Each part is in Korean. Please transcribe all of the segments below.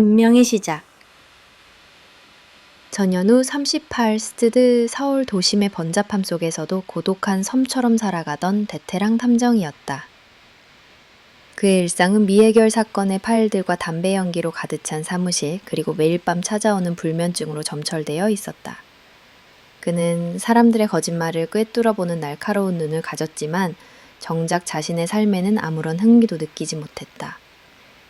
운명의 시작. 전현우 38 스튜드 서울 도심의 번잡함 속에서도 고독한 섬처럼 살아가던 베테랑 탐정이었다. 그의 일상은 미해결 사건의 파일들과 담배 연기로 가득 찬 사무실, 그리고 매일 밤 찾아오는 불면증으로 점철되어 있었다. 그는 사람들의 거짓말을 꿰뚫어보는 날카로운 눈을 가졌지만 정작 자신의 삶에는 아무런 흥미도 느끼지 못했다.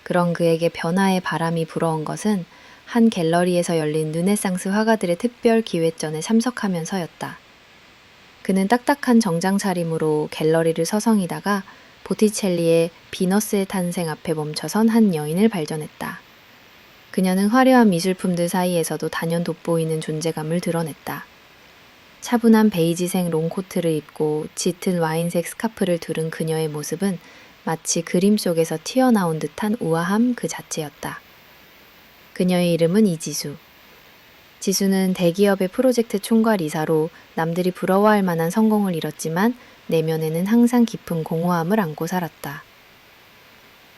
그런 그에게 변화의 바람이 불어온 것은 한 갤러리에서 열린 르네상스 화가들의 특별 기획전에 참석하면서였다. 그는 딱딱한 정장 차림으로 갤러리를 서성이다가 보티첼리의 비너스의 탄생 앞에 멈춰선 한 여인을 발견했다. 그녀는 화려한 미술품들 사이에서도 단연 돋보이는 존재감을 드러냈다. 차분한 베이지색 롱코트를 입고 짙은 와인색 스카프를 두른 그녀의 모습은 마치 그림 속에서 튀어나온 듯한 우아함 그 자체였다. 그녀의 이름은 이지수. 지수는 대기업의 프로젝트 총괄이사로 남들이 부러워할 만한 성공을 이뤘지만 내면에는 항상 깊은 공허함을 안고 살았다.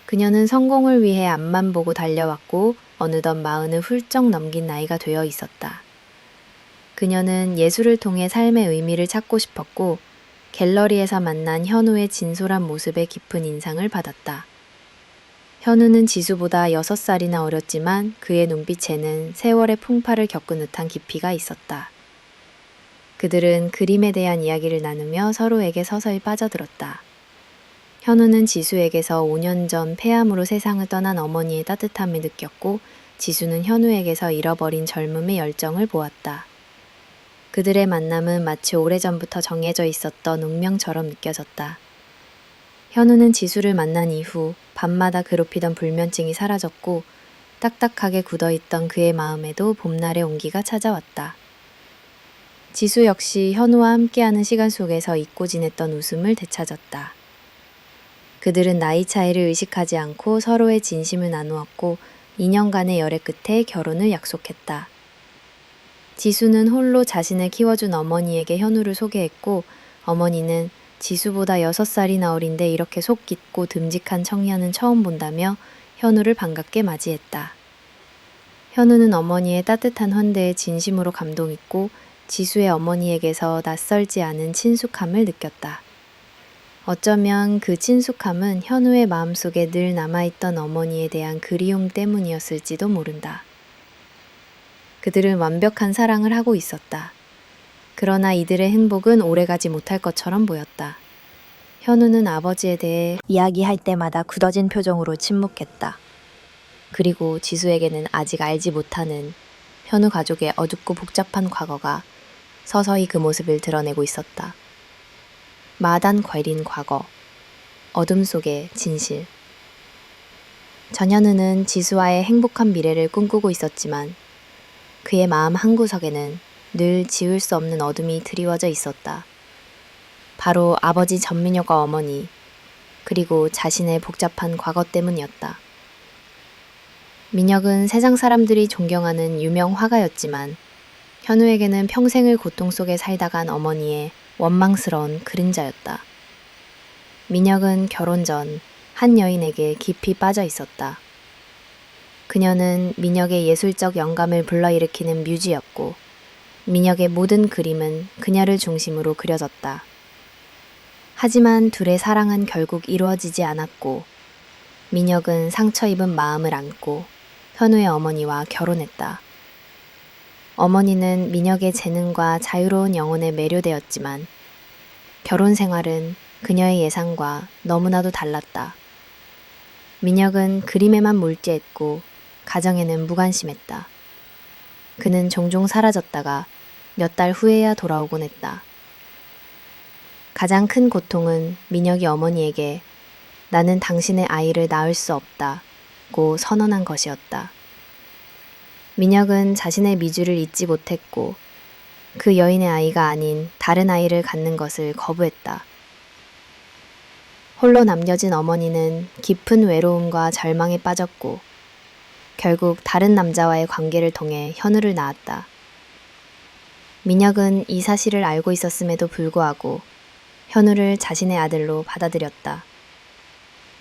그녀는 성공을 위해 앞만 보고 달려왔고 어느덧 40을 훌쩍 넘긴 나이가 되어 있었다. 그녀는 예술을 통해 삶의 의미를 찾고 싶었고 갤러리에서 만난 현우의 진솔한 모습에 깊은 인상을 받았다. 현우는 지수보다 6살이나 어렸지만 그의 눈빛에는 세월의 풍파를 겪은 듯한 깊이가 있었다. 그들은 그림에 대한 이야기를 나누며 서로에게 서서히 빠져들었다. 현우는 지수에게서 5년 전 폐암으로 세상을 떠난 어머니의 따뜻함을 느꼈고 지수는 현우에게서 잃어버린 젊음의 열정을 보았다. 그들의 만남은 마치 오래전부터 정해져 있었던 운명처럼 느껴졌다. 현우는 지수를 만난 이후 밤마다 괴롭히던 불면증이 사라졌고 딱딱하게 굳어있던 그의 마음에도 봄날의 온기가 찾아왔다. 지수 역시 현우와 함께하는 시간 속에서 잊고 지냈던 웃음을 되찾았다. 그들은 나이 차이를 의식하지 않고 서로의 진심을 나누었고 2년간의 열애 끝에 결혼을 약속했다. 지수는 홀로 자신을 키워준 어머니에게 현우를 소개했고 어머니는 지수보다 6살이나 어린데 이렇게 속 깊고 듬직한 청년은 처음 본다며 현우를 반갑게 맞이했다. 현우는 어머니의 따뜻한 환대에 진심으로 감동했고 지수의 어머니에게서 낯설지 않은 친숙함을 느꼈다. 어쩌면 그 친숙함은 현우의 마음속에 늘 남아있던 어머니에 대한 그리움 때문이었을지도 모른다. 그들은 완벽한 사랑을 하고 있었다. 그러나 이들의 행복은 오래가지 못할 것처럼 보였다. 현우는 아버지에 대해 이야기할 때마다 굳어진 표정으로 침묵했다. 그리고 지수에게는 아직 알지 못하는 현우 가족의 어둡고 복잡한 과거가 서서히 그 모습을 드러내고 있었다. 마단 괴린 과거, 어둠 속의 진실. 전현우는 지수와의 행복한 미래를 꿈꾸고 있었지만 그의 마음 한구석에는 늘 지울 수 없는 어둠이 드리워져 있었다. 바로 아버지 전민혁과 어머니, 그리고 자신의 복잡한 과거 때문이었다. 민혁은 세상 사람들이 존경하는 유명 화가였지만 현우에게는 평생을 고통 속에 살다 간 어머니의 원망스러운 그림자였다. 민혁은 결혼 전 한 여인에게 깊이 빠져 있었다. 그녀는 민혁의 예술적 영감을 불러일으키는 뮤지였고 민혁의 모든 그림은 그녀를 중심으로 그려졌다. 하지만 둘의 사랑은 결국 이루어지지 않았고 민혁은 상처 입은 마음을 안고 현우의 어머니와 결혼했다. 어머니는 민혁의 재능과 자유로운 영혼에 매료되었지만 결혼 생활은 그녀의 예상과 너무나도 달랐다. 민혁은 그림에만 몰두했고 가정에는 무관심했다. 그는 종종 사라졌다가 몇 달 후에야 돌아오곤 했다. 가장 큰 고통은 민혁이 어머니에게 나는 당신의 아이를 낳을 수 없다고 선언한 것이었다. 민혁은 자신의 미주를 잊지 못했고 그 여인의 아이가 아닌 다른 아이를 갖는 것을 거부했다. 홀로 남겨진 어머니는 깊은 외로움과 절망에 빠졌고 결국 다른 남자와의 관계를 통해 현우를 낳았다. 민혁은 이 사실을 알고 있었음에도 불구하고 현우를 자신의 아들로 받아들였다.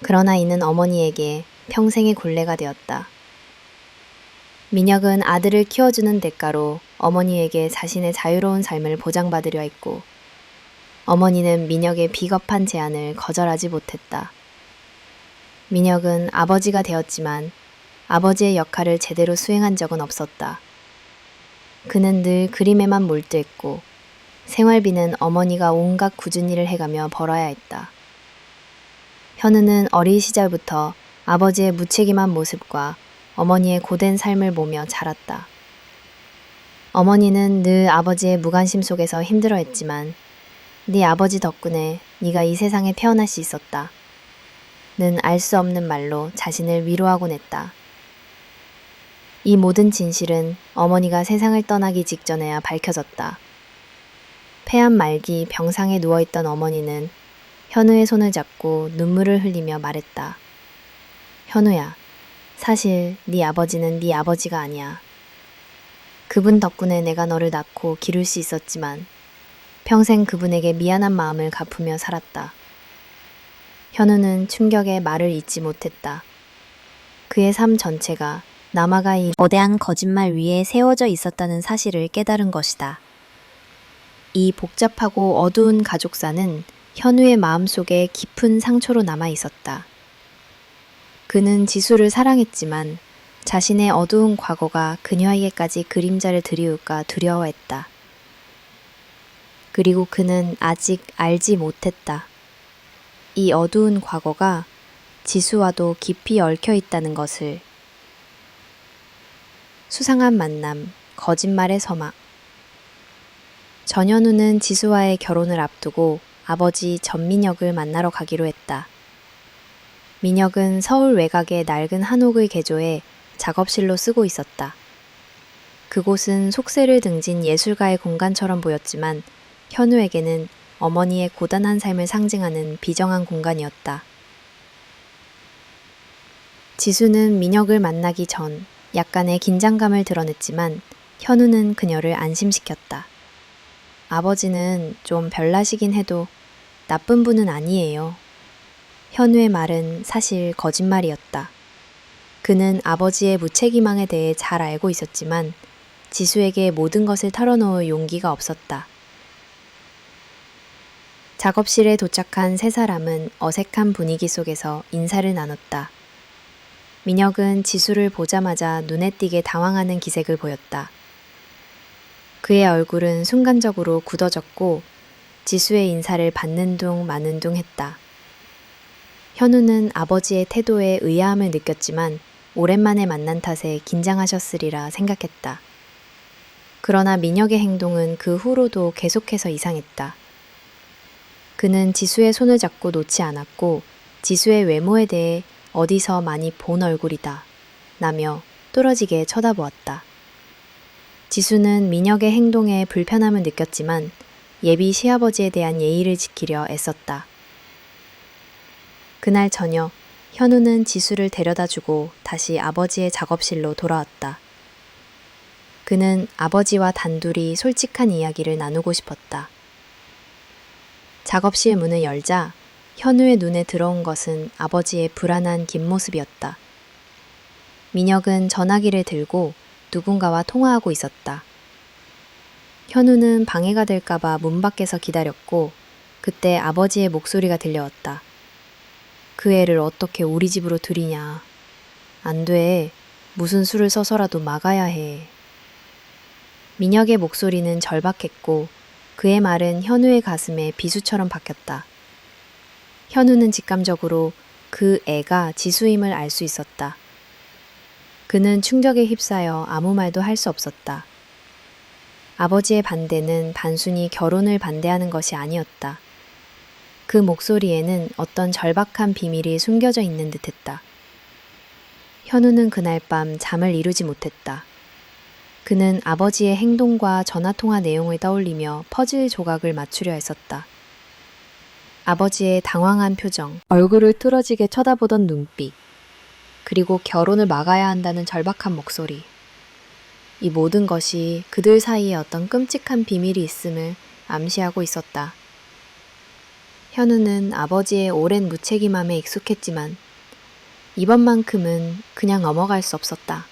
그러나 이는 어머니에게 평생의 굴레가 되었다. 민혁은 아들을 키워주는 대가로 어머니에게 자신의 자유로운 삶을 보장받으려 했고, 어머니는 민혁의 비겁한 제안을 거절하지 못했다. 민혁은 아버지가 되었지만 아버지의 역할을 제대로 수행한 적은 없었다. 그는 늘 그림에만 몰두했고 생활비는 어머니가 온갖 굳은 일을 해가며 벌어야 했다. 현우는 어린 시절부터 아버지의 무책임한 모습과 어머니의 고된 삶을 보며 자랐다. 어머니는 늘 아버지의 무관심 속에서 힘들어했지만 네 아버지 덕분에 네가 이 세상에 태어날 수 있었다. 는 알 수 없는 말로 자신을 위로하곤 했다. 이 모든 진실은 어머니가 세상을 떠나기 직전에야 밝혀졌다. 폐암 말기 병상에 누워있던 어머니는 현우의 손을 잡고 눈물을 흘리며 말했다. 현우야, 사실 네 아버지는 네 아버지가 아니야. 그분 덕분에 내가 너를 낳고 기를 수 있었지만 평생 그분에게 미안한 마음을 갚으며 살았다. 현우는 충격에 말을 잇지 못했다. 그의 삶 전체가 남아가 이 거대한 거짓말 위에 세워져 있었다는 사실을 깨달은 것이다. 이 복잡하고 어두운 가족사는 현우의 마음속에 깊은 상처로 남아 있었다. 그는 지수를 사랑했지만 자신의 어두운 과거가 그녀에게까지 그림자를 드리울까 두려워했다. 그리고 그는 아직 알지 못했다. 이 어두운 과거가 지수와도 깊이 얽혀 있다는 것을. 수상한 만남, 거짓말의 서막. 전현우는 지수와의 결혼을 앞두고 아버지 전민혁을 만나러 가기로 했다. 민혁은 서울 외곽의 낡은 한옥을 개조해 작업실로 쓰고 있었다. 그곳은 속세를 등진 예술가의 공간처럼 보였지만 현우에게는 어머니의 고단한 삶을 상징하는 비정한 공간이었다. 지수는 민혁을 만나기 전 약간의 긴장감을 드러냈지만 현우는 그녀를 안심시켰다. 아버지는 좀 별나시긴 해도 나쁜 분은 아니에요. 현우의 말은 사실 거짓말이었다. 그는 아버지의 무책임함에 대해 잘 알고 있었지만 지수에게 모든 것을 털어놓을 용기가 없었다. 작업실에 도착한 세 사람은 어색한 분위기 속에서 인사를 나눴다. 민혁은 지수를 보자마자 눈에 띄게 당황하는 기색을 보였다. 그의 얼굴은 순간적으로 굳어졌고 지수의 인사를 받는 둥 마는 둥 했다. 현우는 아버지의 태도에 의아함을 느꼈지만 오랜만에 만난 탓에 긴장하셨으리라 생각했다. 그러나 민혁의 행동은 그 후로도 계속해서 이상했다. 그는 지수의 손을 잡고 놓지 않았고 지수의 외모에 대해 어디서 많이 본 얼굴이다 라며 뚫어지게 쳐다보았다. 지수는 민혁의 행동에 불편함을 느꼈지만 예비 시아버지에 대한 예의를 지키려 애썼다. 그날 저녁 현우는 지수를 데려다주고 다시 아버지의 작업실로 돌아왔다. 그는 아버지와 단둘이 솔직한 이야기를 나누고 싶었다. 작업실 문을 열자 현우의 눈에 들어온 것은 아버지의 불안한 긴 모습이었다. 민혁은 전화기를 들고 누군가와 통화하고 있었다. 현우는 방해가 될까봐 문 밖에서 기다렸고 그때 아버지의 목소리가 들려왔다. 그 애를 어떻게 우리 집으로 들이냐. 안 돼. 무슨 수를 써서라도 막아야 해. 민혁의 목소리는 절박했고 그의 말은 현우의 가슴에 비수처럼 박혔다. 현우는 직감적으로 그 애가 지수임을 알 수 있었다. 그는 충격에 휩싸여 아무 말도 할 수 없었다. 아버지의 반대는 단순히 결혼을 반대하는 것이 아니었다. 그 목소리에는 어떤 절박한 비밀이 숨겨져 있는 듯했다. 현우는 그날 밤 잠을 이루지 못했다. 그는 아버지의 행동과 전화통화 내용을 떠올리며 퍼즐 조각을 맞추려 했었다. 아버지의 당황한 표정, 얼굴을 뚫어지게 쳐다보던 눈빛, 그리고 결혼을 막아야 한다는 절박한 목소리. 이 모든 것이 그들 사이에 어떤 끔찍한 비밀이 있음을 암시하고 있었다. 현우는 아버지의 오랜 무책임함에 익숙했지만 이번만큼은 그냥 넘어갈 수 없었다.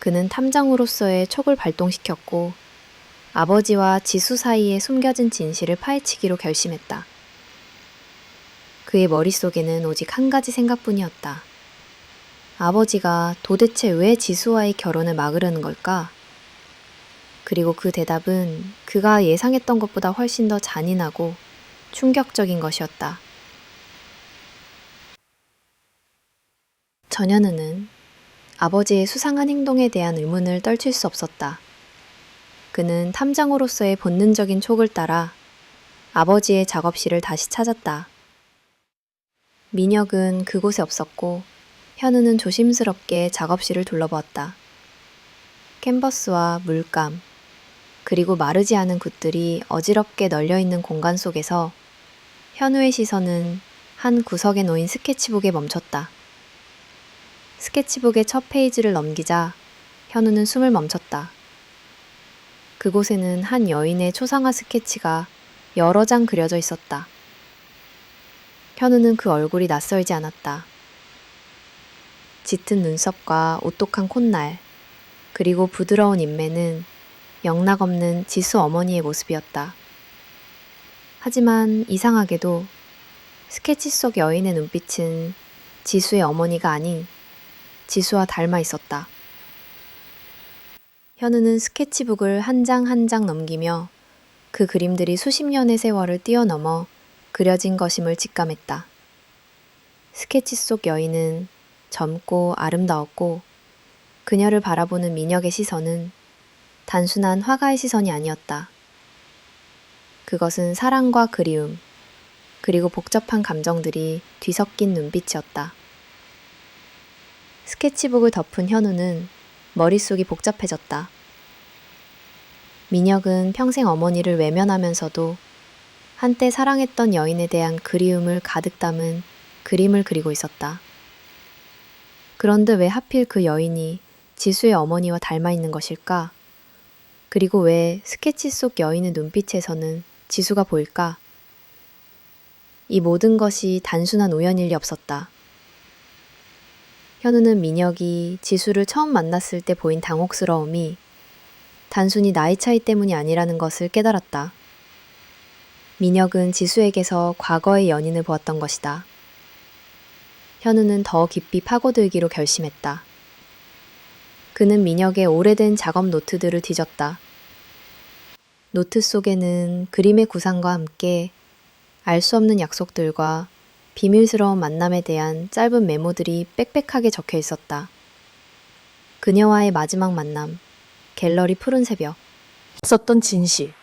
그는 탐정으로서의 촉을 발동시켰고 아버지와 지수 사이에 숨겨진 진실을 파헤치기로 결심했다. 그의 머릿속에는 오직 한 가지 생각뿐이었다. 아버지가 도대체 왜 지수와의 결혼을 막으려는 걸까? 그리고 그 대답은 그가 예상했던 것보다 훨씬 더 잔인하고 충격적인 것이었다. 전현우는 아버지의 수상한 행동에 대한 의문을 떨칠 수 없었다. 그는 탐정으로서의 본능적인 촉을 따라 아버지의 작업실을 다시 찾았다. 민혁은 그곳에 없었고 현우는 조심스럽게 작업실을 둘러보았다. 캔버스와 물감, 그리고 마르지 않은 굿들이 어지럽게 널려있는 공간 속에서 현우의 시선은 한 구석에 놓인 스케치북에 멈췄다. 스케치북의 첫 페이지를 넘기자 현우는 숨을 멈췄다. 그곳에는 한 여인의 초상화 스케치가 여러 장 그려져 있었다. 현우는 그 얼굴이 낯설지 않았다. 짙은 눈썹과 오똑한 콧날, 그리고 부드러운 인매는 영락없는 지수 어머니의 모습이었다. 하지만 이상하게도 스케치 속 여인의 눈빛은 지수의 어머니가 아닌 지수와 닮아 있었다. 현우는 스케치북을 한 장 한 장 넘기며 그 그림들이 수십 년의 세월을 뛰어넘어 그려진 것임을 직감했다. 스케치 속 여인은 젊고 아름다웠고 그녀를 바라보는 민혁의 시선은 단순한 화가의 시선이 아니었다. 그것은 사랑과 그리움, 그리고 복잡한 감정들이 뒤섞인 눈빛이었다. 스케치북을 덮은 현우는 머릿속이 복잡해졌다. 민혁은 평생 어머니를 외면하면서도 한때 사랑했던 여인에 대한 그리움을 가득 담은 그림을 그리고 있었다. 그런데 왜 하필 그 여인이 지수의 어머니와 닮아 있는 것일까? 그리고 왜 스케치 속 여인의 눈빛에서는 지수가 보일까? 이 모든 것이 단순한 우연일 리 없었다. 현우는 민혁이 지수를 처음 만났을 때 보인 당혹스러움이 단순히 나이 차이 때문이 아니라는 것을 깨달았다. 민혁은 지수에게서 과거의 연인을 보았던 것이다. 현우는 더 깊이 파고들기로 결심했다. 그는 민혁의 오래된 작업 노트들을 뒤졌다. 노트 속에는 그림의 구상과 함께 알 수 없는 약속들과 비밀스러운 만남에 대한 짧은 메모들이 빽빽하게 적혀 있었다. 그녀와의 마지막 만남, 갤러리 푸른 새벽, 썼던 진실.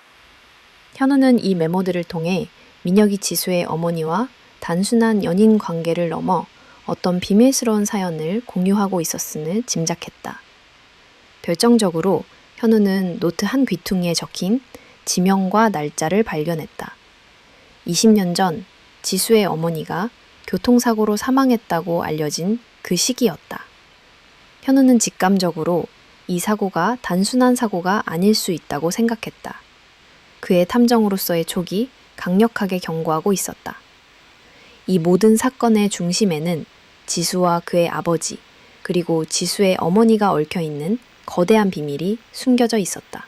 현우는 이 메모들을 통해 민혁이 지수의 어머니와 단순한 연인 관계를 넘어 어떤 비밀스러운 사연을 공유하고 있었음을 짐작했다. 결정적으로 현우는 노트 한 귀퉁이에 적힌 지명과 날짜를 발견했다. 20년 전 지수의 어머니가 교통사고로 사망했다고 알려진 그 시기였다. 현우는 직감적으로 이 사고가 단순한 사고가 아닐 수 있다고 생각했다. 그의 탐정으로서의 촉이 강력하게 경고하고 있었다. 이 모든 사건의 중심에는 지수와 그의 아버지, 그리고 지수의 어머니가 얽혀있는 거대한 비밀이 숨겨져 있었다.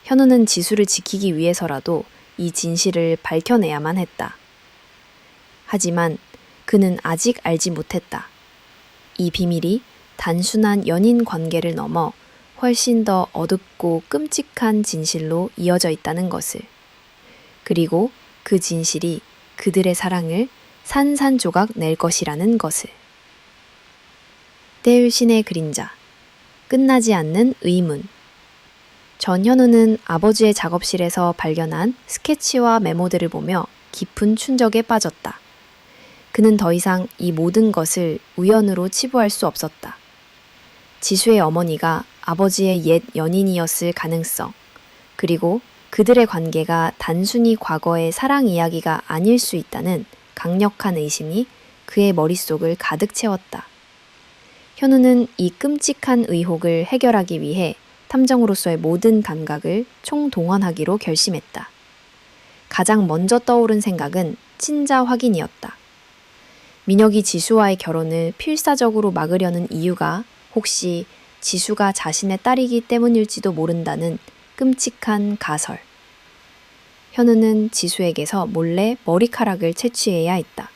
현우는 지수를 지키기 위해서라도 이 진실을 밝혀내야만 했다. 하지만 그는 아직 알지 못했다. 이 비밀이 단순한 연인 관계를 넘어 훨씬 더 어둡고 끔찍한 진실로 이어져 있다는 것을. 그리고 그 진실이 그들의 사랑을 산산조각 낼 것이라는 것을. 때율신의 그림자, 끝나지 않는 의문. 전현우는 아버지의 작업실에서 발견한 스케치와 메모들을 보며 깊은 충격에 빠졌다. 그는 더 이상 이 모든 것을 우연으로 치부할 수 없었다. 지수의 어머니가 아버지의 옛 연인이었을 가능성, 그리고 그들의 관계가 단순히 과거의 사랑 이야기가 아닐 수 있다는 강력한 의심이 그의 머릿속을 가득 채웠다. 현우는 이 끔찍한 의혹을 해결하기 위해 탐정으로서의 모든 감각을 총동원하기로 결심했다. 가장 먼저 떠오른 생각은 친자 확인이었다. 민혁이 지수와의 결혼을 필사적으로 막으려는 이유가 혹시 지수가 자신의 딸이기 때문일지도 모른다는 끔찍한 가설. 현우는 지수에게서 몰래 머리카락을 채취해야 했다.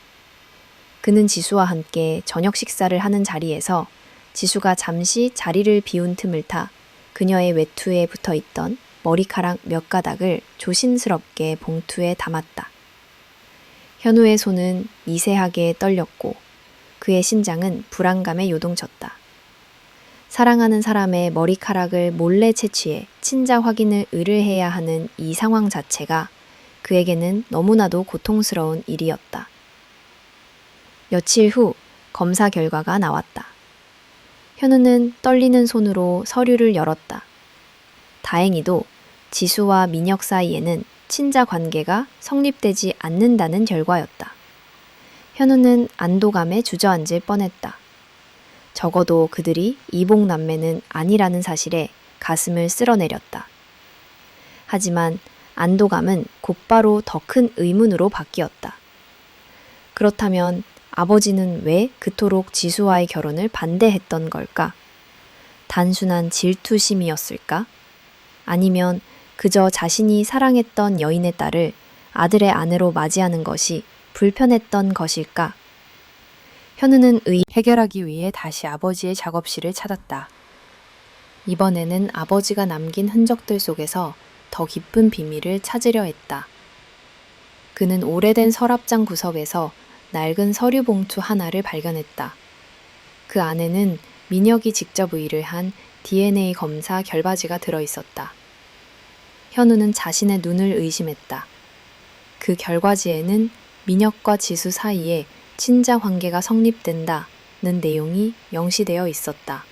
그는 지수와 함께 저녁 식사를 하는 자리에서 지수가 잠시 자리를 비운 틈을 타 그녀의 외투에 붙어 있던 머리카락 몇 가닥을 조심스럽게 봉투에 담았다. 현우의 손은 미세하게 떨렸고 그의 심장은 불안감에 요동쳤다. 사랑하는 사람의 머리카락을 몰래 채취해 친자 확인을 의뢰해야 하는 이 상황 자체가 그에게는 너무나도 고통스러운 일이었다. 며칠 후 검사 결과가 나왔다. 현우는 떨리는 손으로 서류를 열었다. 다행히도 지수와 민혁 사이에는 친자 관계가 성립되지 않는다는 결과였다. 현우는 안도감에 주저앉을 뻔했다. 적어도 그들이 이복남매는 아니라는 사실에 가슴을 쓸어내렸다. 하지만 안도감은 곧바로 더 큰 의문으로 바뀌었다. 그렇다면 아버지는 왜 그토록 지수와의 결혼을 반대했던 걸까? 단순한 질투심이었을까? 아니면 그저 자신이 사랑했던 여인의 딸을 아들의 아내로 맞이하는 것이 불편했던 것일까? 현우는 해결하기 위해 다시 아버지의 작업실을 찾았다. 이번에는 아버지가 남긴 흔적들 속에서 더 깊은 비밀을 찾으려 했다. 그는 오래된 서랍장 구석에서 낡은 서류 봉투 하나를 발견했다. 그 안에는 민혁이 직접 의뢰한 DNA 검사 결과지가 들어있었다. 현우는 자신의 눈을 의심했다. 그 결과지에는 민혁과 지수 사이에 친자 관계가 성립된다는 내용이 명시되어 있었다.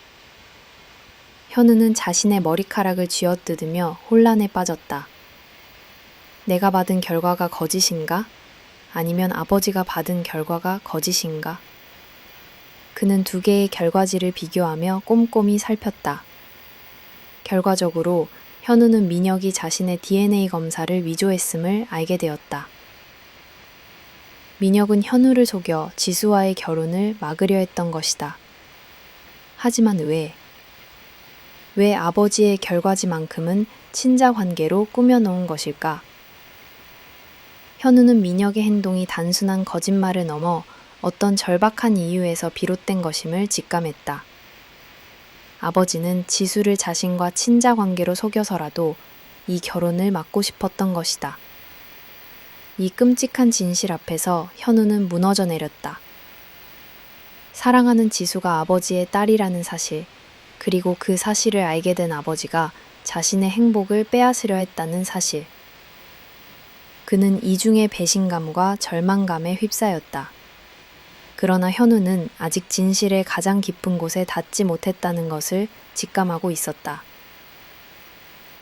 현우는 자신의 머리카락을 쥐어뜯으며 혼란에 빠졌다. 내가 받은 결과가 거짓인가? 아니면 아버지가 받은 결과가 거짓인가? 그는 두 개의 결과지를 비교하며 꼼꼼히 살폈다. 결과적으로 현우는 민혁이 자신의 DNA 검사를 위조했음을 알게 되었다. 민혁은 현우를 속여 지수와의 결혼을 막으려 했던 것이다. 하지만 왜? 왜 아버지의 결과지만큼은 친자 관계로 꾸며놓은 것일까? 현우는 민혁의 행동이 단순한 거짓말을 넘어 어떤 절박한 이유에서 비롯된 것임을 직감했다. 아버지는 지수를 자신과 친자 관계로 속여서라도 이 결혼을 막고 싶었던 것이다. 이 끔찍한 진실 앞에서 현우는 무너져 내렸다. 사랑하는 지수가 아버지의 딸이라는 사실, 그리고 그 사실을 알게 된 아버지가 자신의 행복을 빼앗으려 했다는 사실. 그는 이중의 배신감과 절망감에 휩싸였다. 그러나 현우는 아직 진실의 가장 깊은 곳에 닿지 못했다는 것을 직감하고 있었다.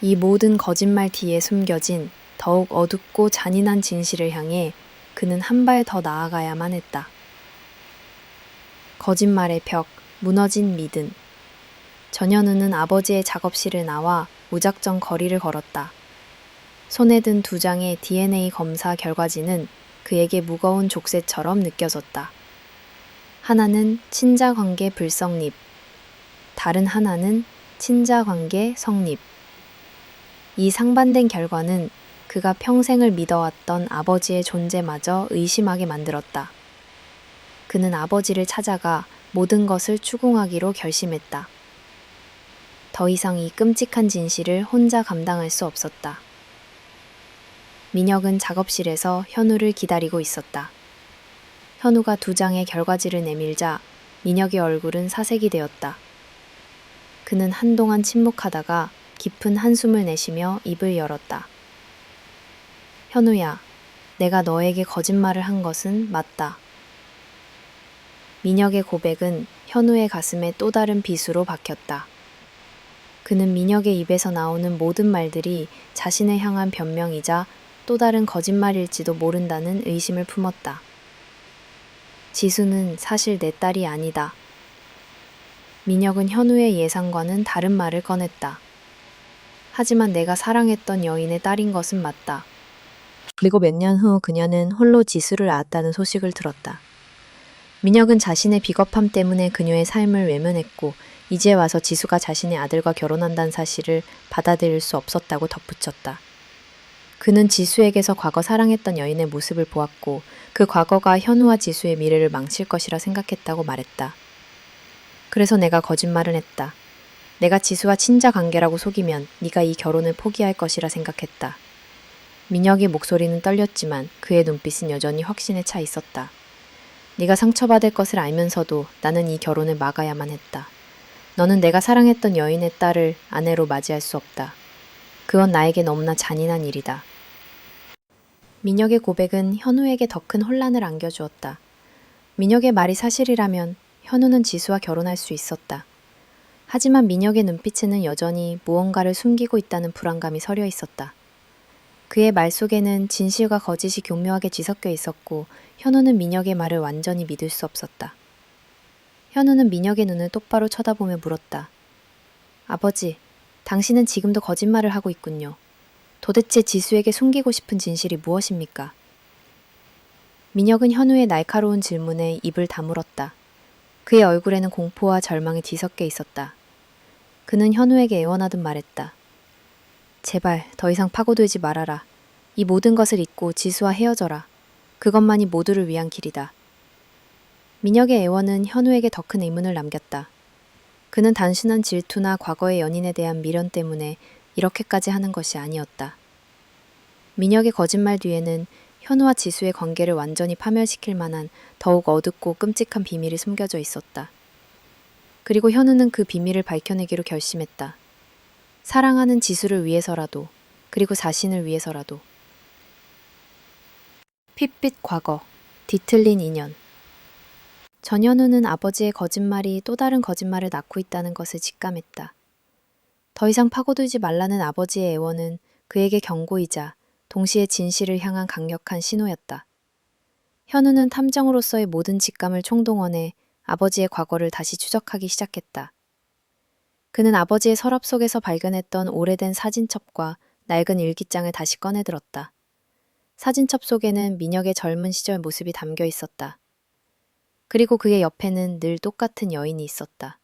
이 모든 거짓말 뒤에 숨겨진 더욱 어둡고 잔인한 진실을 향해 그는 한 발 더 나아가야만 했다. 거짓말의 벽, 무너진 믿음. 전현우는 아버지의 작업실을 나와 무작정 거리를 걸었다. 손에 든 두 장의 DNA 검사 결과지는 그에게 무거운 족쇄처럼 느껴졌다. 하나는 친자관계 불성립, 다른 하나는 친자관계 성립. 이 상반된 결과는 그가 평생을 믿어왔던 아버지의 존재마저 의심하게 만들었다. 그는 아버지를 찾아가 모든 것을 추궁하기로 결심했다. 더 이상 이 끔찍한 진실을 혼자 감당할 수 없었다. 민혁은 작업실에서 현우를 기다리고 있었다. 현우가 두 장의 결과지를 내밀자 민혁의 얼굴은 사색이 되었다. 그는 한동안 침묵하다가 깊은 한숨을 내쉬며 입을 열었다. 현우야, 내가 너에게 거짓말을 한 것은 맞다. 민혁의 고백은 현우의 가슴에 또 다른 빗으로 박혔다. 그는 민혁의 입에서 나오는 모든 말들이 자신을 향한 변명이자 또 다른 거짓말일지도 모른다는 의심을 품었다. 지수는 사실 내 딸이 아니다. 민혁은 현우의 예상과는 다른 말을 꺼냈다. 하지만 내가 사랑했던 여인의 딸인 것은 맞다. 그리고 몇 년 후 그녀는 홀로 지수를 낳았다는 소식을 들었다. 민혁은 자신의 비겁함 때문에 그녀의 삶을 외면했고 이제 와서 지수가 자신의 아들과 결혼한다는 사실을 받아들일 수 없었다고 덧붙였다. 그는 지수에게서 과거 사랑했던 여인의 모습을 보았고 그 과거가 현우와 지수의 미래를 망칠 것이라 생각했다고 말했다. 그래서 내가 거짓말을 했다. 내가 지수와 친자 관계라고 속이면 네가 이 결혼을 포기할 것이라 생각했다. 민혁의 목소리는 떨렸지만 그의 눈빛은 여전히 확신에 차 있었다. 네가 상처받을 것을 알면서도 나는 이 결혼을 막아야만 했다. 너는 내가 사랑했던 여인의 딸을 아내로 맞이할 수 없다. 그건 나에게 너무나 잔인한 일이다. 민혁의 고백은 현우에게 더 큰 혼란을 안겨주었다. 민혁의 말이 사실이라면 현우는 지수와 결혼할 수 있었다. 하지만 민혁의 눈빛에는 여전히 무언가를 숨기고 있다는 불안감이 서려 있었다. 그의 말 속에는 진실과 거짓이 교묘하게 뒤섞여 있었고 현우는 민혁의 말을 완전히 믿을 수 없었다. 현우는 민혁의 눈을 똑바로 쳐다보며 물었다. 아버지, 당신은 지금도 거짓말을 하고 있군요. 도대체 지수에게 숨기고 싶은 진실이 무엇입니까? 민혁은 현우의 날카로운 질문에 입을 다물었다. 그의 얼굴에는 공포와 절망이 뒤섞여 있었다. 그는 현우에게 애원하듯 말했다. 제발 더 이상 파고들지 말아라. 이 모든 것을 잊고 지수와 헤어져라. 그것만이 모두를 위한 길이다. 민혁의 애원은 현우에게 더 큰 의문을 남겼다. 그는 단순한 질투나 과거의 연인에 대한 미련 때문에 이렇게까지 하는 것이 아니었다. 민혁의 거짓말 뒤에는 현우와 지수의 관계를 완전히 파멸시킬 만한 더욱 어둡고 끔찍한 비밀이 숨겨져 있었다. 그리고 현우는 그 비밀을 밝혀내기로 결심했다. 사랑하는 지수를 위해서라도, 그리고 자신을 위해서라도. 핏빛 과거, 뒤틀린 인연. 전현우는 아버지의 거짓말이 또 다른 거짓말을 낳고 있다는 것을 직감했다. 더 이상 파고들지 말라는 아버지의 애원은 그에게 경고이자 동시에 진실을 향한 강력한 신호였다. 현우는 탐정으로서의 모든 직감을 총동원해 아버지의 과거를 다시 추적하기 시작했다. 그는 아버지의 서랍 속에서 발견했던 오래된 사진첩과 낡은 일기장을 다시 꺼내들었다. 사진첩 속에는 민혁의 젊은 시절 모습이 담겨 있었다. 그리고 그의 옆에는 늘 똑같은 여인이 있었다.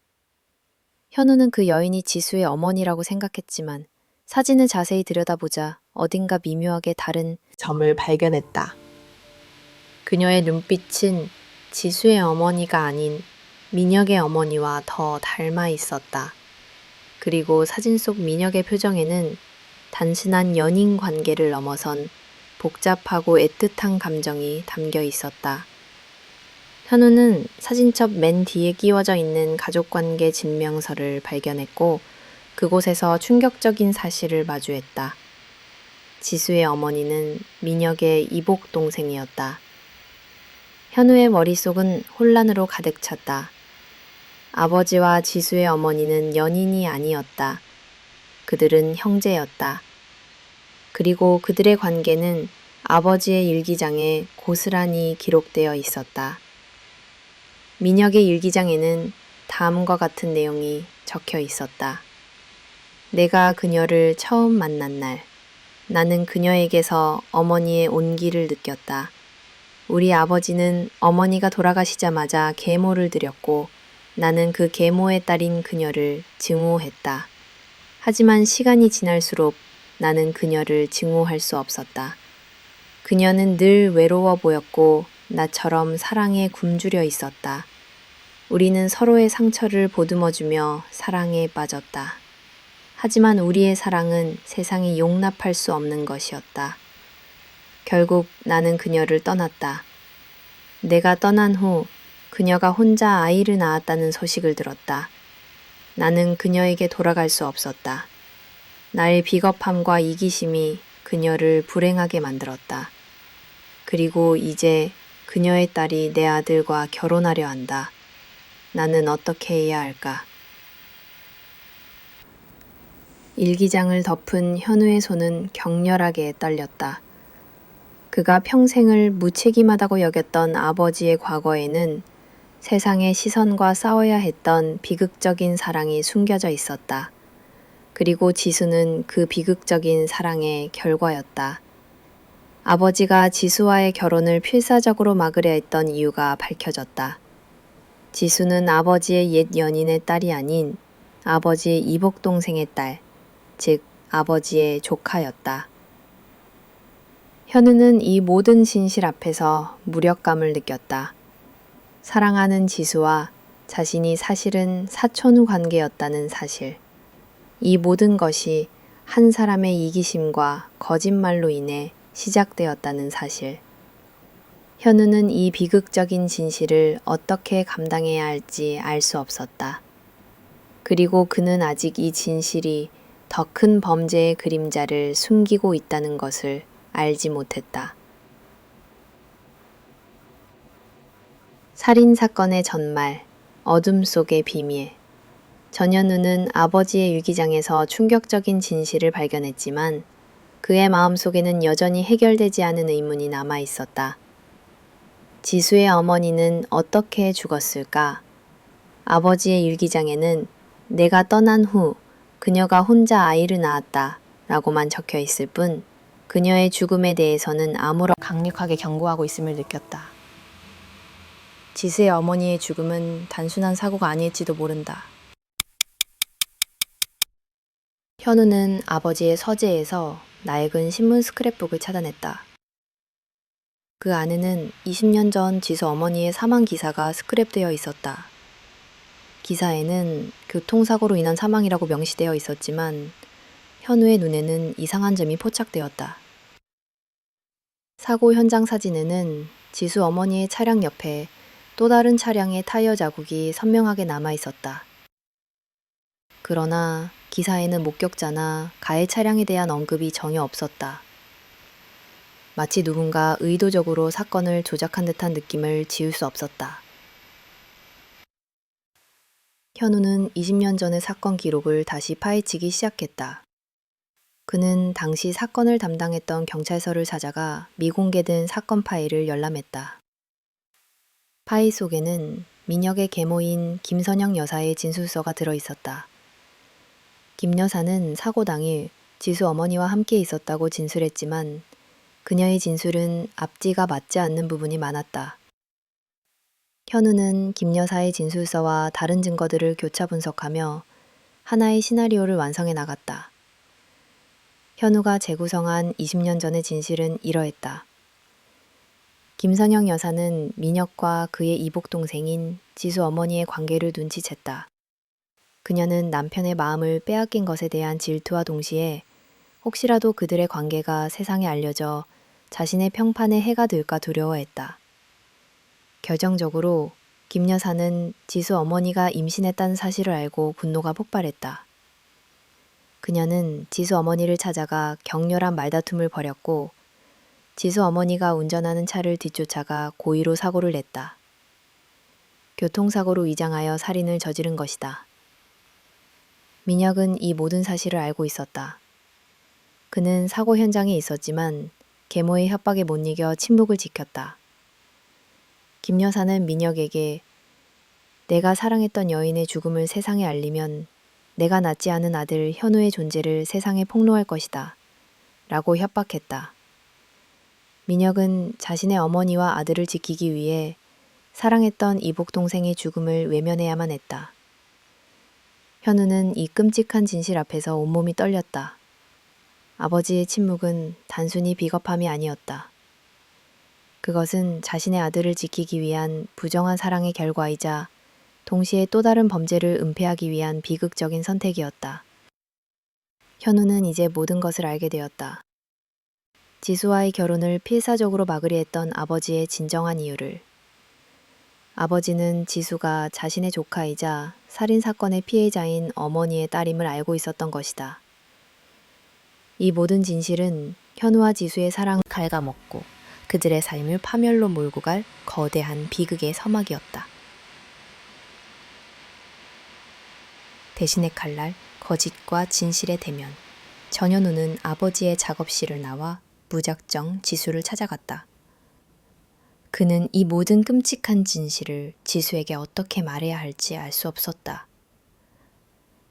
현우는 그 여인이 지수의 어머니라고 생각했지만 사진을 자세히 들여다보자 어딘가 미묘하게 다른 점을 발견했다. 그녀의 눈빛은 지수의 어머니가 아닌 민혁의 어머니와 더 닮아 있었다. 그리고 사진 속 민혁의 표정에는 단순한 연인 관계를 넘어선 복잡하고 애틋한 감정이 담겨 있었다. 현우는 사진첩 맨 뒤에 끼워져 있는 가족관계 증명서를 발견했고 그곳에서 충격적인 사실을 마주했다. 지수의 어머니는 민혁의 이복 동생이었다. 현우의 머릿속은 혼란으로 가득 찼다. 아버지와 지수의 어머니는 연인이 아니었다. 그들은 형제였다. 그리고 그들의 관계는 아버지의 일기장에 고스란히 기록되어 있었다. 민혁의 일기장에는 다음과 같은 내용이 적혀 있었다. 내가 그녀를 처음 만난 날, 나는 그녀에게서 어머니의 온기를 느꼈다. 우리 아버지는 어머니가 돌아가시자마자 계모를 드렸고 나는 그 계모의 딸인 그녀를 증오했다. 하지만 시간이 지날수록 나는 그녀를 증오할 수 없었다. 그녀는 늘 외로워 보였고 나처럼 사랑에 굶주려 있었다. 우리는 서로의 상처를 보듬어주며 사랑에 빠졌다. 하지만 우리의 사랑은 세상이 용납할 수 없는 것이었다. 결국 나는 그녀를 떠났다. 내가 떠난 후 그녀가 혼자 아이를 낳았다는 소식을 들었다. 나는 그녀에게 돌아갈 수 없었다. 나의 비겁함과 이기심이 그녀를 불행하게 만들었다. 그리고 이제 그녀의 딸이 내 아들과 결혼하려 한다. 나는 어떻게 해야 할까? 일기장을 덮은 현우의 손은 격렬하게 떨렸다. 그가 평생을 무책임하다고 여겼던 아버지의 과거에는 세상의 시선과 싸워야 했던 비극적인 사랑이 숨겨져 있었다. 그리고 지수는 그 비극적인 사랑의 결과였다. 아버지가 지수와의 결혼을 필사적으로 막으려 했던 이유가 밝혀졌다. 지수는 아버지의 옛 연인의 딸이 아닌 아버지의 이복 동생의 딸, 즉 아버지의 조카였다. 현우는 이 모든 진실 앞에서 무력감을 느꼈다. 사랑하는 지수와 자신이 사실은 사촌 관계였다는 사실. 이 모든 것이 한 사람의 이기심과 거짓말로 인해 시작되었다는 사실. 현우는 이 비극적인 진실을 어떻게 감당해야 할지 알 수 없었다. 그리고 그는 아직 이 진실이 더 큰 범죄의 그림자를 숨기고 있다는 것을 알지 못했다. 살인사건의 전말, 어둠 속의 비밀. 전현우는 아버지의 유기장에서 충격적인 진실을 발견했지만 그의 마음속에는 여전히 해결되지 않은 의문이 남아 있었다. 지수의 어머니는 어떻게 죽었을까? 아버지의 일기장에는 내가 떠난 후 그녀가 혼자 아이를 낳았다 라고만 적혀 있을 뿐 그녀의 죽음에 대해서는 아무런 강력하게 경고하고 있음을 느꼈다. 지수의 어머니의 죽음은 단순한 사고가 아닐지도 모른다. 현우는 아버지의 서재에서 낡은 신문 스크랩북을 찾아냈다. 그 안에는 20년 전 지수 어머니의 사망 기사가 스크랩되어 있었다. 기사에는 교통사고로 인한 사망이라고 명시되어 있었지만 현우의 눈에는 이상한 점이 포착되었다. 사고 현장 사진에는 지수 어머니의 차량 옆에 또 다른 차량의 타이어 자국이 선명하게 남아 있었다. 그러나 기사에는 목격자나 가해 차량에 대한 언급이 전혀 없었다. 마치 누군가 의도적으로 사건을 조작한 듯한 느낌을 지울 수 없었다. 현우는 20년 전의 사건 기록을 다시 파헤치기 시작했다. 그는 당시 사건을 담당했던 경찰서를 찾아가 미공개된 사건 파일을 열람했다. 파일 속에는 민혁의 계모인 김선영 여사의 진술서가 들어있었다. 김 여사는 사고 당일 지수 어머니와 함께 있었다고 진술했지만 그녀의 진술은 앞뒤가 맞지 않는 부분이 많았다. 현우는 김 여사의 진술서와 다른 증거들을 교차 분석하며 하나의 시나리오를 완성해 나갔다. 현우가 재구성한 20년 전의 진실은 이러했다. 김선영 여사는 민혁과 그의 이복 동생인 지수 어머니의 관계를 눈치챘다. 그녀는 남편의 마음을 빼앗긴 것에 대한 질투와 동시에 혹시라도 그들의 관계가 세상에 알려져 자신의 평판에 해가 될까 두려워했다. 결정적으로 김 여사는 지수 어머니가 임신했다는 사실을 알고 분노가 폭발했다. 그녀는 지수 어머니를 찾아가 격렬한 말다툼을 벌였고 지수 어머니가 운전하는 차를 뒤쫓아가 고의로 사고를 냈다. 교통사고로 위장하여 살인을 저지른 것이다. 민혁은 이 모든 사실을 알고 있었다. 그는 사고 현장에 있었지만 계모의 협박에 못 이겨 침묵을 지켰다. 김 여사는 민혁에게 내가 사랑했던 여인의 죽음을 세상에 알리면 내가 낳지 않은 아들 현우의 존재를 세상에 폭로할 것이다. 라고 협박했다. 민혁은 자신의 어머니와 아들을 지키기 위해 사랑했던 이복 동생의 죽음을 외면해야만 했다. 현우는 이 끔찍한 진실 앞에서 온몸이 떨렸다. 아버지의 침묵은 단순히 비겁함이 아니었다. 그것은 자신의 아들을 지키기 위한 부정한 사랑의 결과이자 동시에 또 다른 범죄를 은폐하기 위한 비극적인 선택이었다. 현우는 이제 모든 것을 알게 되었다. 지수와의 결혼을 필사적으로 막으려 했던 아버지의 진정한 이유를. 아버지는 지수가 자신의 조카이자 살인사건의 피해자인 어머니의 딸임을 알고 있었던 것이다. 이 모든 진실은 현우와 지수의 사랑을 갉아먹고 그들의 삶을 파멸로 몰고 갈 거대한 비극의 서막이었다. 대신의 칼날, 거짓과 진실의 대면. 전현우는 아버지의 작업실을 나와 무작정 지수를 찾아갔다. 그는 이 모든 끔찍한 진실을 지수에게 어떻게 말해야 할지 알 수 없었다.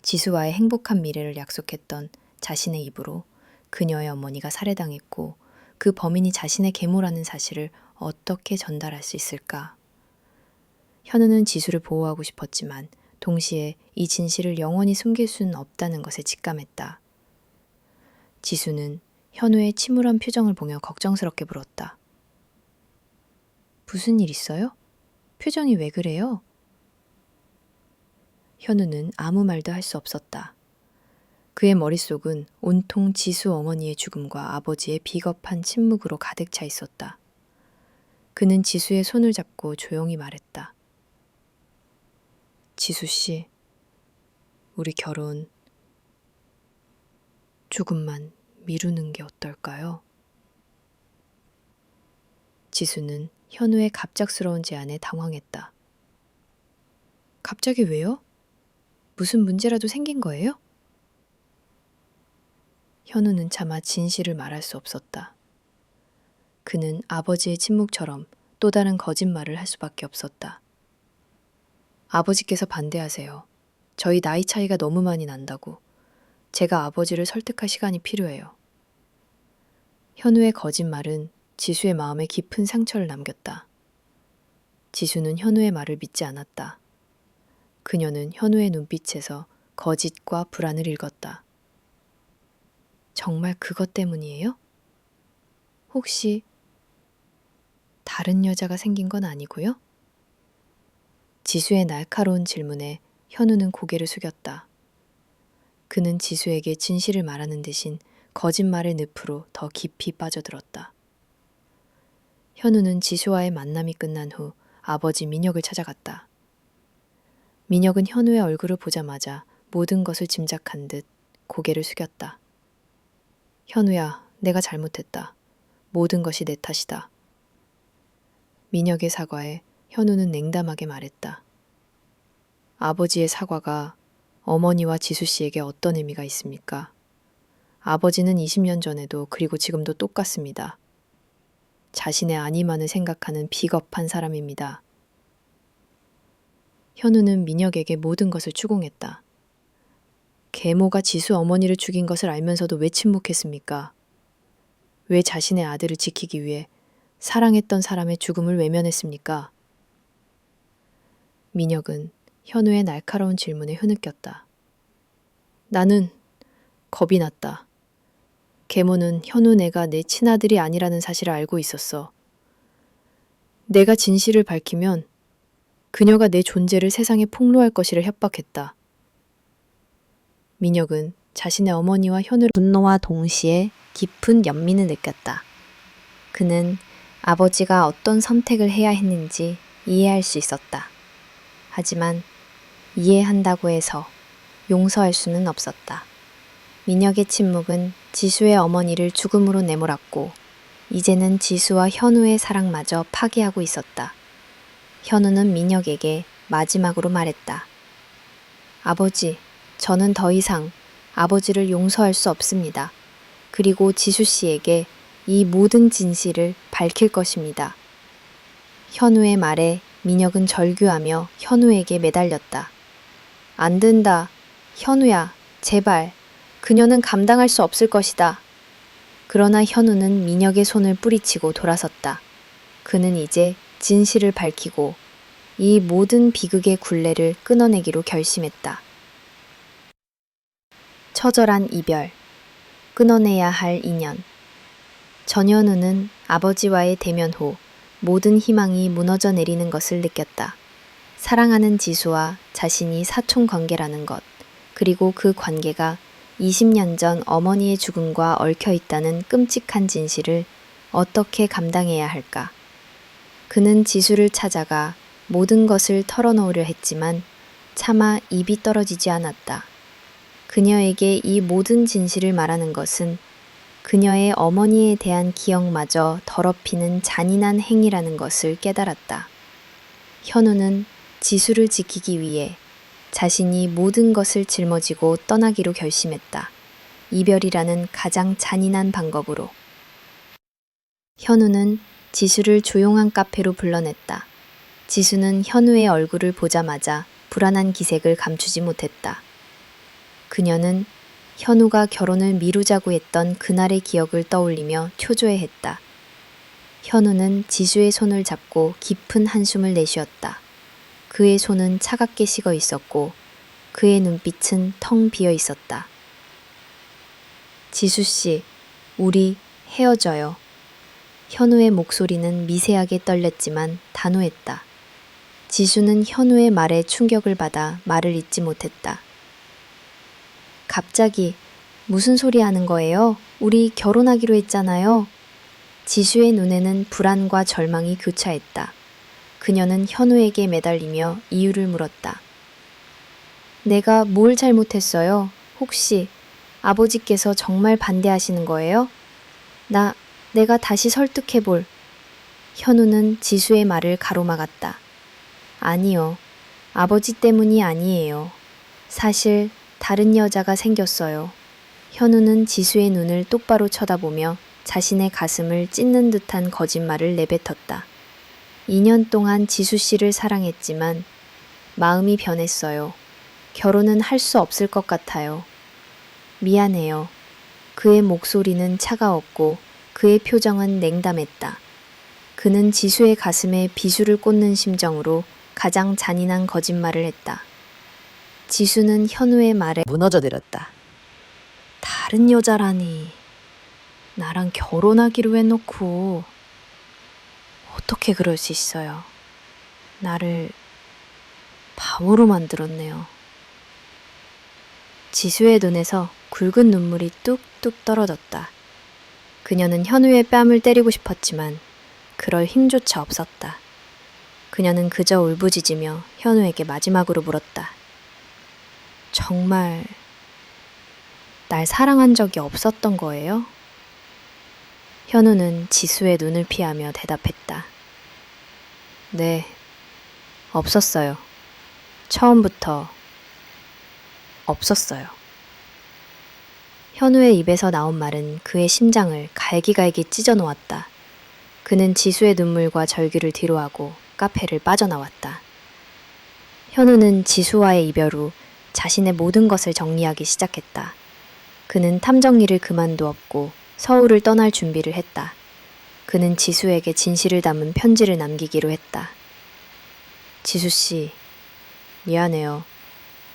지수와의 행복한 미래를 약속했던 자신의 입으로 그녀의 어머니가 살해당했고 그 범인이 자신의 계모라는 사실을 어떻게 전달할 수 있을까? 현우는 지수를 보호하고 싶었지만 동시에 이 진실을 영원히 숨길 수는 없다는 것에 직감했다. 지수는 현우의 침울한 표정을 보며 걱정스럽게 물었다. 무슨 일 있어요? 표정이 왜 그래요? 현우는 아무 말도 할 수 없었다. 그의 머릿속은 온통 지수 어머니의 죽음과 아버지의 비겁한 침묵으로 가득 차 있었다. 그는 지수의 손을 잡고 조용히 말했다. 지수 씨, 우리 결혼 조금만 미루는 게 어떨까요? 지수는 현우의 갑작스러운 제안에 당황했다. 갑자기 왜요? 무슨 문제라도 생긴 거예요? 현우는 차마 진실을 말할 수 없었다. 그는 아버지의 침묵처럼 또 다른 거짓말을 할 수밖에 없었다. 아버지께서 반대하세요. 저희 나이 차이가 너무 많이 난다고. 제가 아버지를 설득할 시간이 필요해요. 현우의 거짓말은 지수의 마음에 깊은 상처를 남겼다. 지수는 현우의 말을 믿지 않았다. 그녀는 현우의 눈빛에서 거짓과 불안을 읽었다. 정말 그것 때문이에요? 혹시 다른 여자가 생긴 건 아니고요? 지수의 날카로운 질문에 현우는 고개를 숙였다. 그는 지수에게 진실을 말하는 대신 거짓말의 늪으로 더 깊이 빠져들었다. 현우는 지수와의 만남이 끝난 후 아버지 민혁을 찾아갔다. 민혁은 현우의 얼굴을 보자마자 모든 것을 짐작한 듯 고개를 숙였다. 현우야, 내가 잘못했다. 모든 것이 내 탓이다. 민혁의 사과에 현우는 냉담하게 말했다. 아버지의 사과가 어머니와 지수 씨에게 어떤 의미가 있습니까? 아버지는 20년 전에도 그리고 지금도 똑같습니다. 자신의 안위만을 생각하는 비겁한 사람입니다. 현우는 민혁에게 모든 것을 추궁했다. 계모가 지수 어머니를 죽인 것을 알면서도 왜 침묵했습니까? 왜 자신의 아들을 지키기 위해 사랑했던 사람의 죽음을 외면했습니까? 민혁은 현우의 날카로운 질문에 흐느꼈다. 나는 겁이 났다. 계모는 현우네가 내 친아들이 아니라는 사실을 알고 있었어. 내가 진실을 밝히면 그녀가 내 존재를 세상에 폭로할 것이라 협박했다. 민혁은 자신의 어머니와 현우를 분노와 동시에 깊은 연민을 느꼈다. 그는 아버지가 어떤 선택을 해야 했는지 이해할 수 있었다. 하지만 이해한다고 해서 용서할 수는 없었다. 민혁의 침묵은 지수의 어머니를 죽음으로 내몰았고 이제는 지수와 현우의 사랑마저 파괴하고 있었다. 현우는 민혁에게 마지막으로 말했다. 아버지, 저는 더 이상 아버지를 용서할 수 없습니다. 그리고 지수 씨에게 이 모든 진실을 밝힐 것입니다. 현우의 말에 민혁은 절규하며 현우에게 매달렸다. 안 된다. 현우야, 제발. 그녀는 감당할 수 없을 것이다. 그러나 현우는 민혁의 손을 뿌리치고 돌아섰다. 그는 이제 진실을 밝히고 이 모든 비극의 굴레를 끊어내기로 결심했다. 처절한 이별, 끊어내야 할 인연. 전현우는 아버지와의 대면 후 모든 희망이 무너져 내리는 것을 느꼈다. 사랑하는 지수와 자신이 사촌 관계라는 것, 그리고 그 관계가 20년 전 어머니의 죽음과 얽혀 있다는 끔찍한 진실을 어떻게 감당해야 할까? 그는 지수를 찾아가 모든 것을 털어놓으려 했지만 차마 입이 떨어지지 않았다. 그녀에게 이 모든 진실을 말하는 것은 그녀의 어머니에 대한 기억마저 더럽히는 잔인한 행위라는 것을 깨달았다. 현우는 지수를 지키기 위해 자신이 모든 것을 짊어지고 떠나기로 결심했다. 이별이라는 가장 잔인한 방법으로. 현우는 지수를 조용한 카페로 불러냈다. 지수는 현우의 얼굴을 보자마자 불안한 기색을 감추지 못했다. 그녀는 현우가 결혼을 미루자고 했던 그날의 기억을 떠올리며 초조해했다. 현우는 지수의 손을 잡고 깊은 한숨을 내쉬었다. 그의 손은 차갑게 식어 있었고 그의 눈빛은 텅 비어 있었다. 지수 씨, 우리 헤어져요. 현우의 목소리는 미세하게 떨렸지만 단호했다. 지수는 현우의 말에 충격을 받아 말을 잇지 못했다. 갑자기 무슨 소리 하는 거예요? 우리 결혼하기로 했잖아요. 지수의 눈에는 불안과 절망이 교차했다. 그녀는 현우에게 매달리며 이유를 물었다. 내가 뭘 잘못했어요? 혹시 아버지께서 정말 반대하시는 거예요? 내가 다시 설득해볼. 현우는 지수의 말을 가로막았다. 아니요. 아버지 때문이 아니에요. 사실 다른 여자가 생겼어요. 현우는 지수의 눈을 똑바로 쳐다보며 자신의 가슴을 찢는 듯한 거짓말을 내뱉었다. 2년 동안 지수 씨를 사랑했지만 마음이 변했어요. 결혼은 할 수 없을 것 같아요. 미안해요. 그의 목소리는 차가웠고 그의 표정은 냉담했다. 그는 지수의 가슴에 비수를 꽂는 심정으로 가장 잔인한 거짓말을 했다. 지수는 현우의 말에 무너져내렸다. 다른 여자라니. 나랑 결혼하기로 해놓고 어떻게 그럴 수 있어요. 나를 바보로 만들었네요. 지수의 눈에서 굵은 눈물이 뚝뚝 떨어졌다. 그녀는 현우의 뺨을 때리고 싶었지만 그럴 힘조차 없었다. 그녀는 그저 울부짖으며 현우에게 마지막으로 물었다. 정말 날 사랑한 적이 없었던 거예요? 현우는 지수의 눈을 피하며 대답했다. 네, 없었어요. 처음부터 없었어요. 현우의 입에서 나온 말은 그의 심장을 갈기갈기 찢어 놓았다. 그는 지수의 눈물과 절규를 뒤로하고 카페를 빠져나왔다. 현우는 지수와의 이별 후 자신의 모든 것을 정리하기 시작했다. 그는 탐정 일을 그만두었고 서울을 떠날 준비를 했다. 그는 지수에게 진실을 담은 편지를 남기기로 했다. 지수 씨, 미안해요.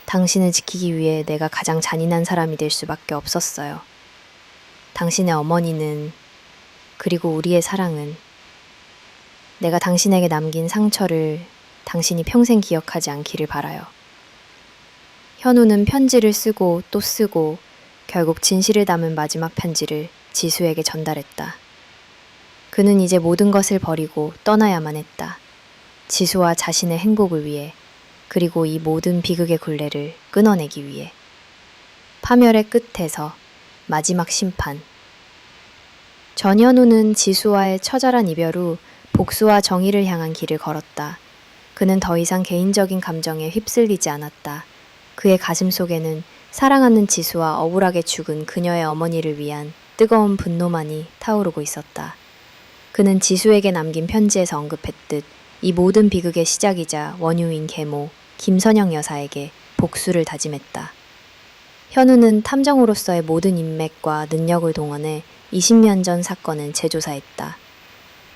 당신을 지키기 위해 내가 가장 잔인한 사람이 될 수밖에 없었어요. 당신의 어머니는, 그리고 우리의 사랑은 내가 당신에게 남긴 상처를 당신이 평생 기억하지 않기를 바라요. 현우는 편지를 쓰고 또 쓰고 결국 진실을 담은 마지막 편지를 지수에게 전달했다. 그는 이제 모든 것을 버리고 떠나야만 했다. 지수와 자신의 행복을 위해, 그리고 이 모든 비극의 굴레를 끊어내기 위해. 파멸의 끝에서 마지막 심판. 전현우는 지수와의 처절한 이별 후 복수와 정의를 향한 길을 걸었다. 그는 더 이상 개인적인 감정에 휩쓸리지 않았다. 그의 가슴 속에는 사랑하는 지수와 억울하게 죽은 그녀의 어머니를 위한 뜨거운 분노만이 타오르고 있었다. 그는 지수에게 남긴 편지에서 언급했듯 이 모든 비극의 시작이자 원흉인 계모 김선영 여사에게 복수를 다짐했다. 현우는 탐정으로서의 모든 인맥과 능력을 동원해 20년 전 사건을 재조사했다.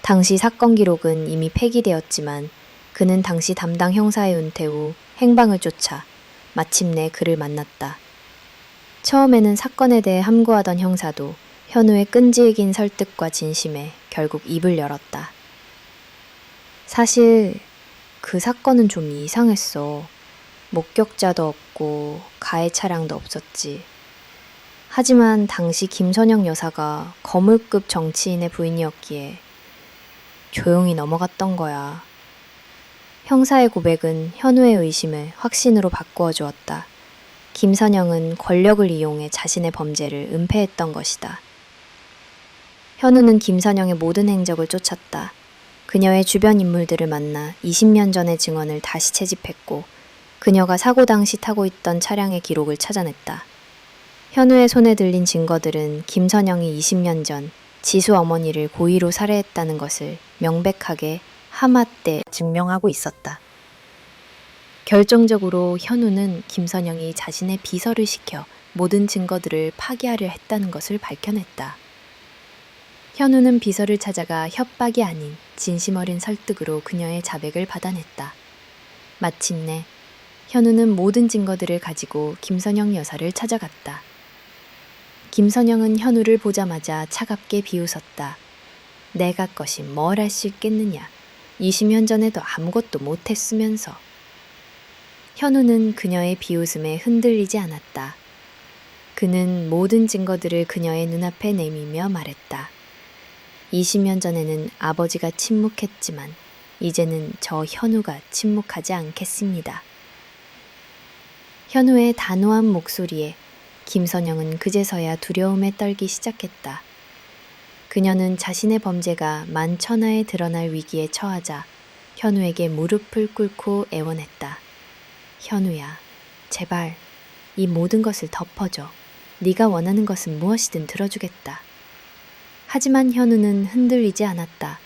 당시 사건 기록은 이미 폐기되었지만 그는 당시 담당 형사의 은퇴 후 행방을 쫓아 마침내 그를 만났다. 처음에는 사건에 대해 함구하던 형사도 현우의 끈질긴 설득과 진심에 결국 입을 열었다. 사실 그 사건은 좀 이상했어. 목격자도 없고 가해 차량도 없었지. 하지만 당시 김선영 여사가 거물급 정치인의 부인이었기에 조용히 넘어갔던 거야. 형사의 고백은 현우의 의심을 확신으로 바꾸어 주었다. 김선영은 권력을 이용해 자신의 범죄를 은폐했던 것이다. 현우는 김선영의 모든 행적을 쫓았다. 그녀의 주변 인물들을 만나 20년 전의 증언을 다시 채집했고 그녀가 사고 당시 타고 있던 차량의 기록을 찾아냈다. 현우의 손에 들린 증거들은 김선영이 20년 전 지수 어머니를 고의로 살해했다는 것을 명백하게 하마때 증명하고 있었다. 결정적으로 현우는 김선영이 자신의 비서를 시켜 모든 증거들을 파기하려 했다는 것을 밝혀냈다. 현우는 비서를 찾아가 협박이 아닌 진심 어린 설득으로 그녀의 자백을 받아냈다. 마침내 현우는 모든 증거들을 가지고 김선영 여사를 찾아갔다. 김선영은 현우를 보자마자 차갑게 비웃었다. 내가 것이 뭘 할 수 있겠느냐. 20년 전에도 아무것도 못했으면서. 현우는 그녀의 비웃음에 흔들리지 않았다. 그는 모든 증거들을 그녀의 눈앞에 내밀며 말했다. 20년 전에는 아버지가 침묵했지만 이제는 저 현우가 침묵하지 않겠습니다. 현우의 단호한 목소리에 김선영은 그제서야 두려움에 떨기 시작했다. 그녀는 자신의 범죄가 만천하에 드러날 위기에 처하자 현우에게 무릎을 꿇고 애원했다. 현우야, 제발 이 모든 것을 덮어줘. 네가 원하는 것은 무엇이든 들어주겠다. 하지만 현우는 흔들리지 않았다.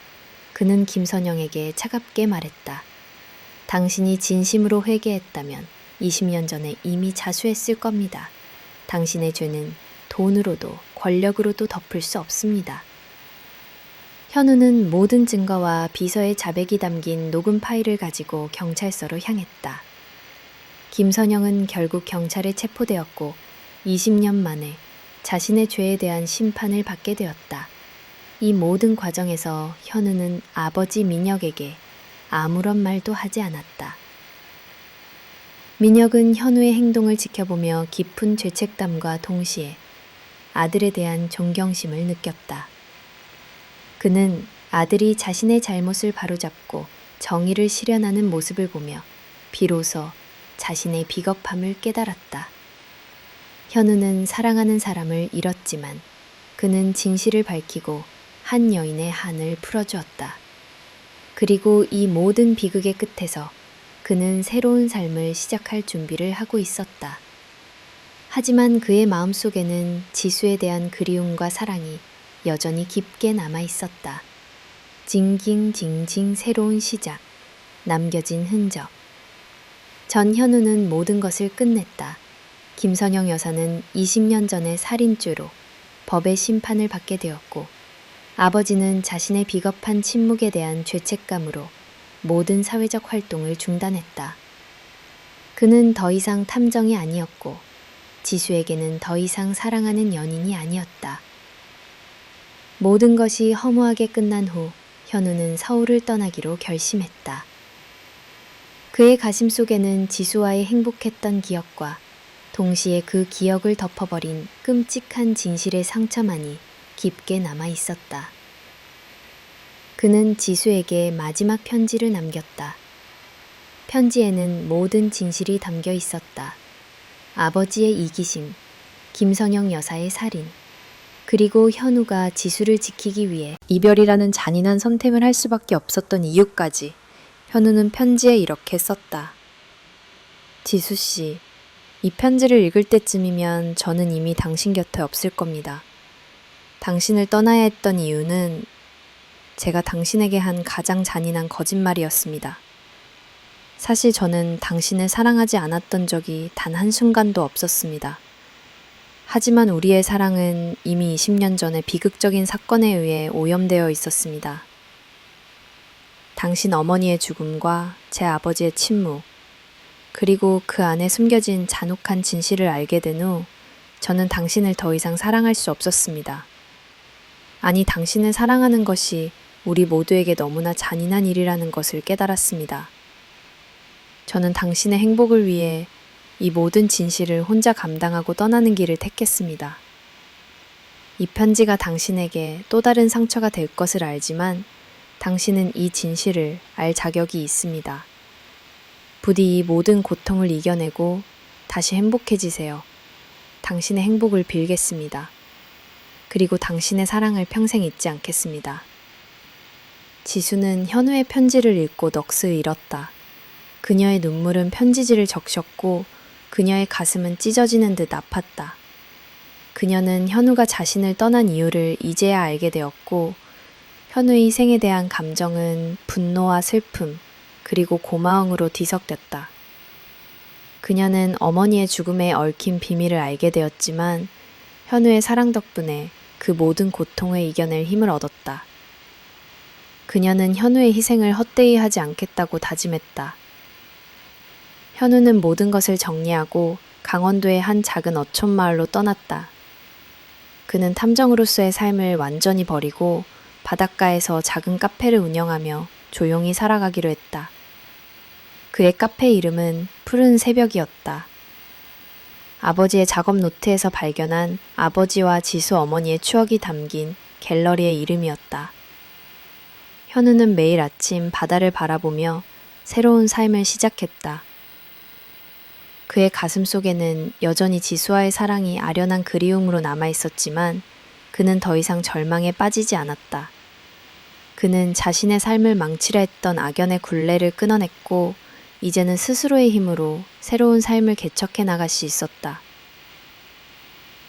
그는 김선영에게 차갑게 말했다. 당신이 진심으로 회개했다면 20년 전에 이미 자수했을 겁니다. 당신의 죄는 돈으로도 권력으로도 덮을 수 없습니다. 현우는 모든 증거와 비서의 자백이 담긴 녹음 파일을 가지고 경찰서로 향했다. 김선영은 결국 경찰에 체포되었고 20년 만에 자신의 죄에 대한 심판을 받게 되었다. 이 모든 과정에서 현우는 아버지 민혁에게 아무런 말도 하지 않았다. 민혁은 현우의 행동을 지켜보며 깊은 죄책감과 동시에 아들에 대한 존경심을 느꼈다. 그는 아들이 자신의 잘못을 바로잡고 정의를 실현하는 모습을 보며 비로소 자신의 비겁함을 깨달았다. 현우는 사랑하는 사람을 잃었지만 그는 진실을 밝히고 한 여인의 한을 풀어주었다. 그리고 이 모든 비극의 끝에서 그는 새로운 삶을 시작할 준비를 하고 있었다. 하지만 그의 마음속에는 지수에 대한 그리움과 사랑이 여전히 깊게 남아 있었다. 징징징징 새로운 시작, 남겨진 흔적. 전현우는 모든 것을 끝냈다. 김선영 여사는 20년 전의 살인죄로 법의 심판을 받게 되었고 아버지는 자신의 비겁한 침묵에 대한 죄책감으로 모든 사회적 활동을 중단했다. 그는 더 이상 탐정이 아니었고 지수에게는 더 이상 사랑하는 연인이 아니었다. 모든 것이 허무하게 끝난 후 현우는 서울을 떠나기로 결심했다. 그의 가심 속에는 지수와의 행복했던 기억과 동시에 그 기억을 덮어버린 끔찍한 진실의 상처만이 깊게 남아 있었다. 그는 지수에게 마지막 편지를 남겼다. 편지에는 모든 진실이 담겨 있었다. 아버지의 이기심, 김선영 여사의 살인, 그리고 현우가 지수를 지키기 위해 이별이라는 잔인한 선택을 할 수밖에 없었던 이유까지 현우는 편지에 이렇게 썼다. 지수 씨, 이 편지를 읽을 때쯤이면 저는 이미 당신 곁에 없을 겁니다. 당신을 떠나야 했던 이유는 제가 당신에게 한 가장 잔인한 거짓말이었습니다. 사실 저는 당신을 사랑하지 않았던 적이 단 한순간도 없었습니다. 하지만 우리의 사랑은 이미 20년 전의 비극적인 사건에 의해 오염되어 있었습니다. 당신 어머니의 죽음과 제 아버지의 침묵, 그리고 그 안에 숨겨진 잔혹한 진실을 알게 된 후 저는 당신을 더 이상 사랑할 수 없었습니다. 아니, 당신을 사랑하는 것이 우리 모두에게 너무나 잔인한 일이라는 것을 깨달았습니다. 저는 당신의 행복을 위해 이 모든 진실을 혼자 감당하고 떠나는 길을 택했습니다. 이 편지가 당신에게 또 다른 상처가 될 것을 알지만 당신은 이 진실을 알 자격이 있습니다. 부디 이 모든 고통을 이겨내고 다시 행복해지세요. 당신의 행복을 빌겠습니다. 그리고 당신의 사랑을 평생 잊지 않겠습니다. 지수는 현우의 편지를 읽고 넋을 잃었다. 그녀의 눈물은 편지지를 적셨고 그녀의 가슴은 찢어지는 듯 아팠다. 그녀는 현우가 자신을 떠난 이유를 이제야 알게 되었고 현우의 희생에 대한 감정은 분노와 슬픔 그리고 고마움으로 뒤섞였다. 그녀는 어머니의 죽음에 얽힌 비밀을 알게 되었지만 현우의 사랑 덕분에 그 모든 고통을 이겨낼 힘을 얻었다. 그녀는 현우의 희생을 헛되이 하지 않겠다고 다짐했다. 현우는 모든 것을 정리하고 강원도의 한 작은 어촌 마을로 떠났다. 그는 탐정으로서의 삶을 완전히 버리고 바닷가에서 작은 카페를 운영하며 조용히 살아가기로 했다. 그의 카페 이름은 푸른 새벽이었다. 아버지의 작업 노트에서 발견한 아버지와 지수 어머니의 추억이 담긴 갤러리의 이름이었다. 현우는 매일 아침 바다를 바라보며 새로운 삶을 시작했다. 그의 가슴 속에는 여전히 지수와의 사랑이 아련한 그리움으로 남아있었지만 그는 더 이상 절망에 빠지지 않았다. 그는 자신의 삶을 망치려 했던 악연의 굴레를 끊어냈고 이제는 스스로의 힘으로 새로운 삶을 개척해 나갈 수 있었다.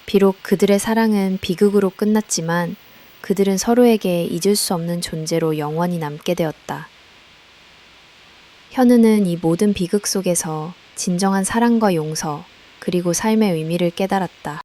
비록 그들의 사랑은 비극으로 끝났지만 그들은 서로에게 잊을 수 없는 존재로 영원히 남게 되었다. 현우는 이 모든 비극 속에서 진정한 사랑과 용서, 그리고 삶의 의미를 깨달았다.